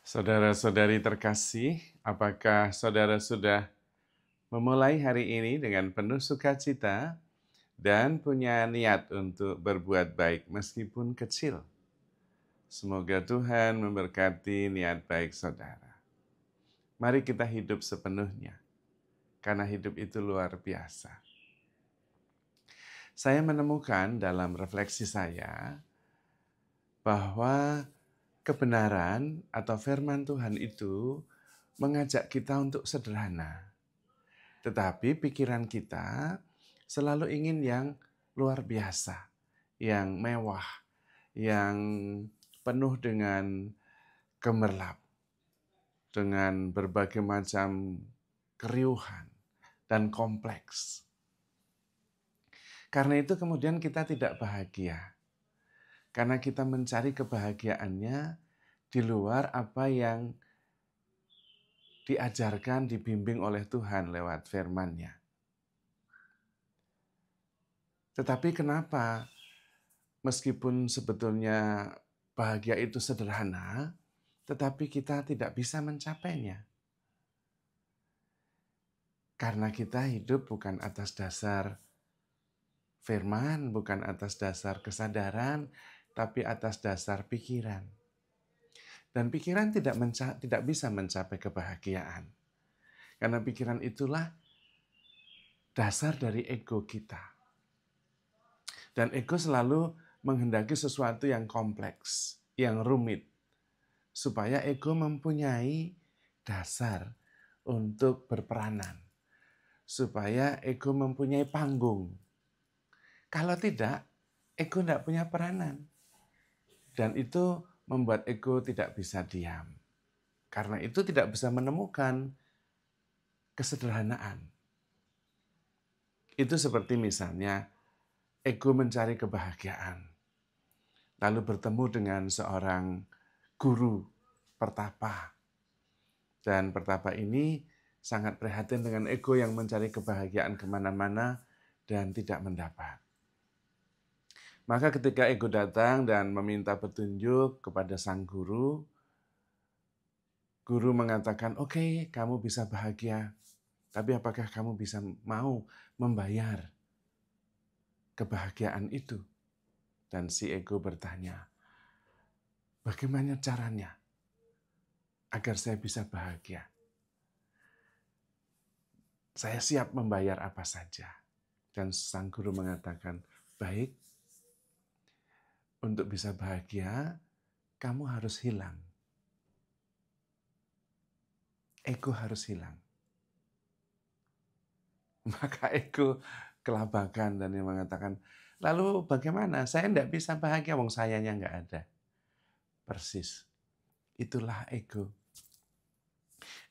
Saudara-saudari terkasih, apakah saudara sudah memulai hari ini dengan penuh sukacita dan punya niat untuk berbuat baik meskipun kecil? Semoga Tuhan memberkati niat baik saudara. Mari kita hidup sepenuhnya, karena hidup itu luar biasa. Saya menemukan dalam refleksi saya bahwa kebenaran atau firman Tuhan itu mengajak kita untuk sederhana. Tetapi pikiran kita selalu ingin yang luar biasa, yang mewah, yang penuh dengan gemerlap, dengan berbagai macam keriuhan dan kompleks. Karena itu kemudian kita tidak bahagia. Karena kita mencari kebahagiaannya di luar apa yang diajarkan, dibimbing oleh Tuhan lewat firman-Nya. Tetapi kenapa meskipun sebetulnya bahagia itu sederhana, tetapi kita tidak bisa mencapainya? Karena kita hidup bukan atas dasar firman, bukan atas dasar kesadaran, tapi atas dasar pikiran. Dan pikiran tidak bisa mencapai kebahagiaan. Karena pikiran itulah dasar dari ego kita. Dan ego selalu menghendaki sesuatu yang kompleks, yang rumit. Supaya ego mempunyai dasar untuk berperanan. Supaya ego mempunyai panggung. Kalau tidak, ego tidak punya peranan. Dan itu membuat ego tidak bisa diam. Karena itu tidak bisa menemukan kesederhanaan. Itu seperti misalnya ego mencari kebahagiaan. Lalu bertemu dengan seorang guru pertapa. Dan pertapa ini sangat prihatin dengan ego yang mencari kebahagiaan kemana-mana dan tidak mendapat. Maka ketika ego datang dan meminta petunjuk kepada sang guru, guru mengatakan, "Oke, kamu bisa bahagia, tapi apakah kamu bisa mau membayar kebahagiaan itu?" Dan si ego bertanya, "Bagaimana caranya agar saya bisa bahagia? Saya siap membayar apa saja." Dan sang guru mengatakan, "Baik, untuk bisa bahagia, kamu harus hilang. Ego harus hilang." Maka ego kelabakan dan dia mengatakan, "Lalu bagaimana? Saya tidak bisa bahagia, wong sayanya nggak ada." Persis. Itulah ego.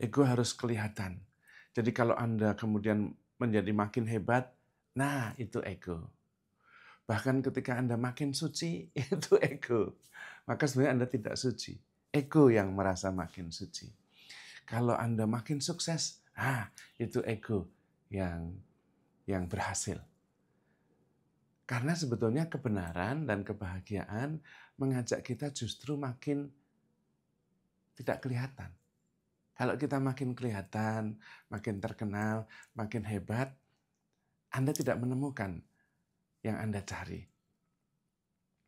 Ego harus kelihatan. Jadi kalau Anda kemudian menjadi makin hebat, nah itu ego. Bahkan ketika Anda makin suci, itu ego. Maka sebenarnya Anda tidak suci. Ego yang merasa makin suci. Kalau Anda makin sukses, itu ego yang berhasil. Karena sebetulnya kebenaran dan kebahagiaan mengajak kita justru makin tidak kelihatan. Kalau kita makin kelihatan, makin terkenal, makin hebat, Anda tidak menemukan yang Anda cari.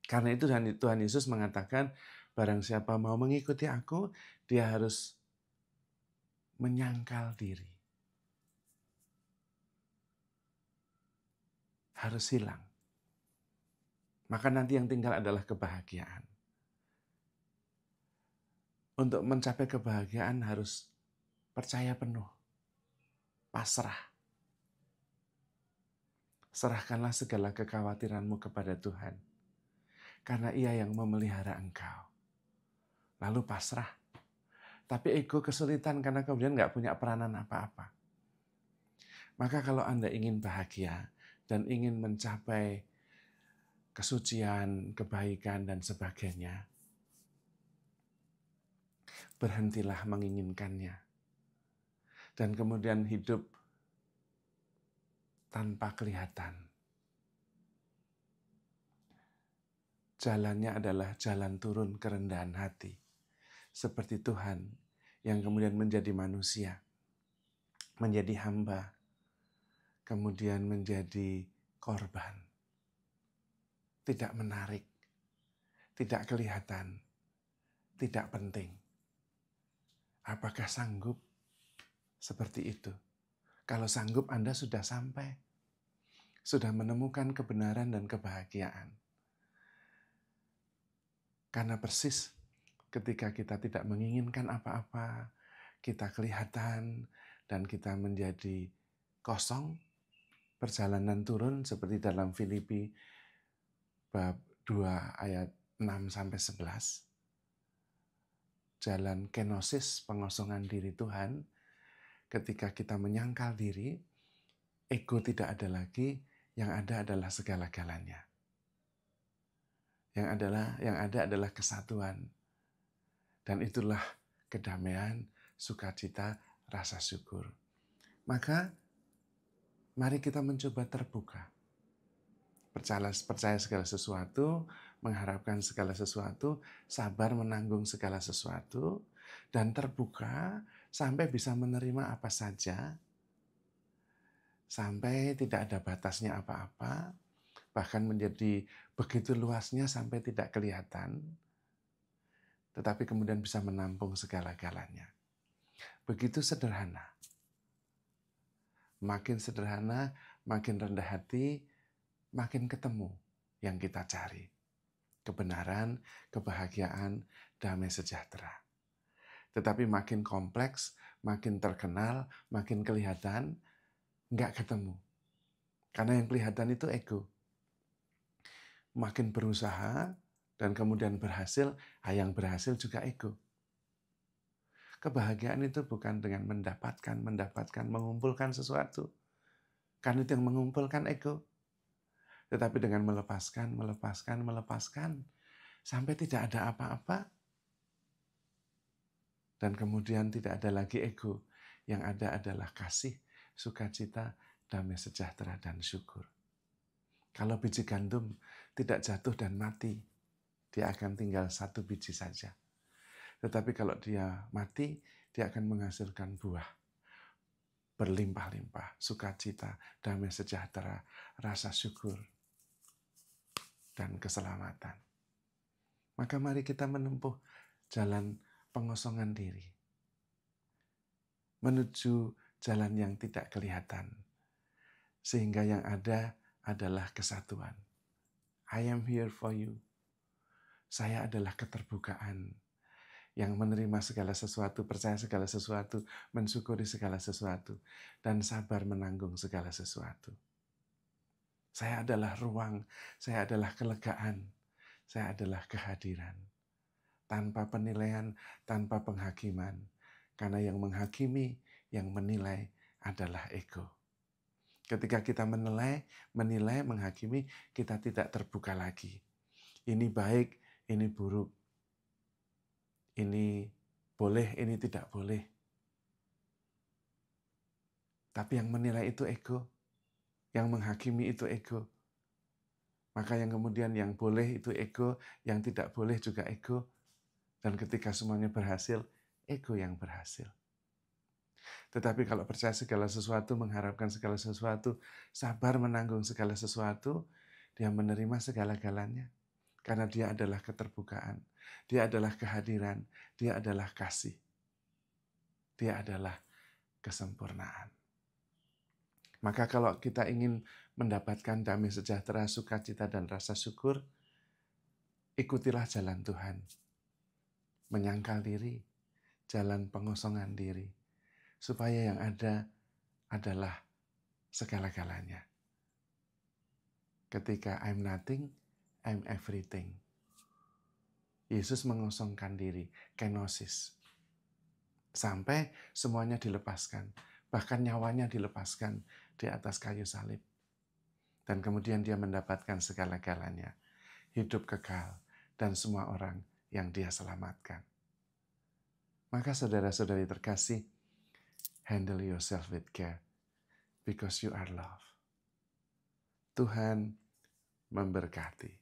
Karena itu Tuhan Yesus mengatakan, barang siapa mau mengikuti aku, dia harus menyangkal diri. Harus hilang. Maka nanti yang tinggal adalah kebahagiaan. Untuk mencapai kebahagiaan harus percaya penuh. Pasrah. Serahkanlah segala kekhawatiranmu kepada Tuhan. Karena Ia yang memelihara engkau. Lalu pasrah. Tapi ego kesulitan karena kemudian nggak punya peranan apa-apa. Maka kalau Anda ingin bahagia dan ingin mencapai kesucian, kebaikan, dan sebagainya, berhentilah menginginkannya. Dan kemudian hidup tanpa kelihatan. Jalannya adalah jalan turun kerendahan hati. seperti Tuhan yang kemudian menjadi manusia, menjadi hamba, kemudian menjadi korban. Tidak menarik, tidak kelihatan, tidak penting. Apakah sanggup seperti itu? Kalau sanggup, Anda sudah sampai, sudah menemukan kebenaran dan kebahagiaan. Karena persis ketika kita tidak menginginkan apa-apa, kita kelihatan dan kita menjadi kosong, perjalanan turun seperti dalam Filipi bab 2 ayat 6-11. Jalan kenosis, pengosongan diri Tuhan, ketika kita menyangkal diri, ego tidak ada lagi, yang ada adalah segala-galanya. Yang ada adalah kesatuan. Dan itulah kedamaian, sukacita, rasa syukur. Maka mari kita mencoba terbuka. Percaya segala sesuatu, mengharapkan segala sesuatu, sabar menanggung segala sesuatu, dan terbuka sampai bisa menerima apa saja, sampai tidak ada batasnya apa-apa, bahkan menjadi begitu luasnya sampai tidak kelihatan, tetapi kemudian bisa menampung segala-galanya. Begitu sederhana. Makin sederhana, makin rendah hati, makin ketemu yang kita cari. Kebenaran, kebahagiaan, damai sejahtera. Tetapi makin kompleks, makin terkenal, makin kelihatan, nggak ketemu. Karena yang kelihatan itu ego. Makin berusaha dan kemudian berhasil, yang berhasil juga ego. Kebahagiaan itu bukan dengan mendapatkan, mengumpulkan sesuatu. Karena itu yang mengumpulkan ego. Tetapi dengan melepaskan, sampai tidak ada apa-apa. Dan kemudian tidak ada lagi ego. Yang ada adalah kasih, sukacita, damai sejahtera, dan syukur. Kalau biji gandum tidak jatuh dan mati, dia akan tinggal satu biji saja. Tetapi kalau dia mati, dia akan menghasilkan buah. Berlimpah-limpah, sukacita, damai sejahtera, rasa syukur, dan keselamatan. Maka mari kita menempuh jalan pengosongan diri. Menuju jalan yang tidak kelihatan. Sehingga yang ada adalah kesatuan. I am here for you. Saya adalah keterbukaan yang menerima segala sesuatu, percaya segala sesuatu, mensyukuri segala sesuatu, dan sabar menanggung segala sesuatu. Saya adalah ruang, saya adalah kelegaan, saya adalah kehadiran. Tanpa penilaian, tanpa penghakiman. Karena yang menghakimi, yang menilai adalah ego. Ketika kita menilai, menghakimi, kita tidak terbuka lagi. Ini baik, ini buruk. Ini boleh, ini tidak boleh. Tapi yang menilai itu ego. Yang menghakimi itu ego. Maka yang kemudian yang boleh itu ego, yang tidak boleh juga ego. Dan ketika semuanya berhasil, ego yang berhasil. Tetapi kalau percaya segala sesuatu, mengharapkan segala sesuatu, sabar menanggung segala sesuatu, dia menerima segala-galanya. Karena dia adalah keterbukaan, dia adalah kehadiran, dia adalah kasih. Dia adalah kesempurnaan. Maka kalau kita ingin mendapatkan damai sejahtera, sukacita, dan rasa syukur, ikutilah jalan Tuhan. Menyangkal diri, jalan pengosongan diri, supaya yang ada adalah segala-galanya. Ketika I'm nothing, I'm everything. Yesus mengosongkan diri, kenosis. Sampai semuanya dilepaskan, bahkan nyawanya dilepaskan di atas kayu salib. Dan kemudian dia mendapatkan segala-galanya, hidup kekal, dan semua orang yang dia selamatkan. Maka saudara-saudari terkasih, handle yourself with care, because you are love. Tuhan memberkati.